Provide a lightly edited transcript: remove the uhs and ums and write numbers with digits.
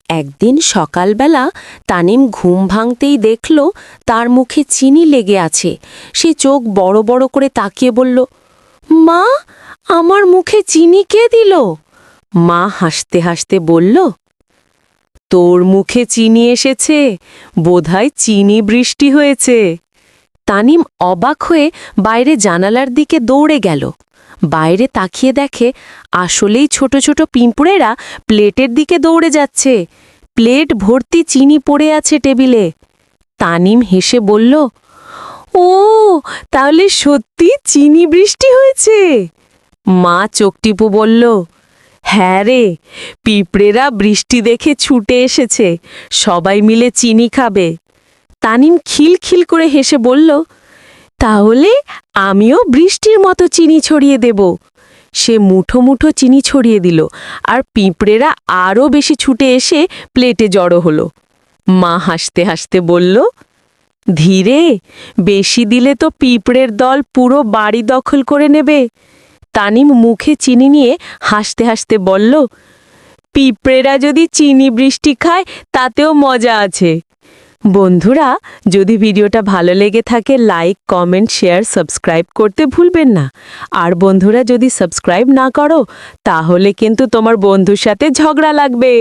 একদিন সকালবেলা তানিম ঘুম ভাঙতেই দেখল তার মুখে চিনি লেগে আছে। সে চোখ বড় বড় করে তাকিয়ে বলল, মা, আমার মুখে চিনি কে দিল? মা হাসতে হাসতে বলল, তোর মুখে চিনি এসেছে, বোধহয় চিনি বৃষ্টি হয়েছে। তানিম অবাক হয়ে বাইরে জানালার দিকে দৌড়ে গেল। বাইরে তাকিয়ে দেখে আসলেই ছোট ছোট পিঁপড়েরা প্লেটের দিকে দৌড়ে যাচ্ছে। প্লেট ভর্তি চিনি পড়ে আছে টেবিলে। তানিম হেসে বলল, ও, তাহলে সত্যি চিনি বৃষ্টি হয়েছে। মা চোখ টিপে বলল, হ্যাঁ রে, পিঁপড়েরা বৃষ্টি দেখে ছুটে এসেছে, সবাই মিলে চিনি খাবে। তানিম খিলখিল করে হেসে বলল, তাহলে আমিও বৃষ্টির মতো চিনি ছড়িয়ে দেব। সে মুঠো মুঠো চিনি ছড়িয়ে দিল, আর পিঁপড়েরা আরও বেশি ছুটে এসে প্লেটে জড়ো হলো। মা হাসতে হাসতে বলল, ধীরে, বেশি দিলে তো পিঁপড়ের দল পুরো বাড়ি দখল করে নেবে। তানিম মুখে চিনি নিয়ে হাসতে হাসতে বলল, পিঁপড়েরা যদি চিনি বৃষ্টি খায় তাতেও মজা আছে। বন্ধুরা, যদি ভিডিওটা ভালো লেগে থাকে লাইক, কমেন্ট, শেয়ার, সাবস্ক্রাইব করতে ভুলবেন না। আর বন্ধুরা, যদি সাবস্ক্রাইব না করো তাহলে কিন্তু তোমার বন্ধুর সাথে ঝগড়া লাগবে।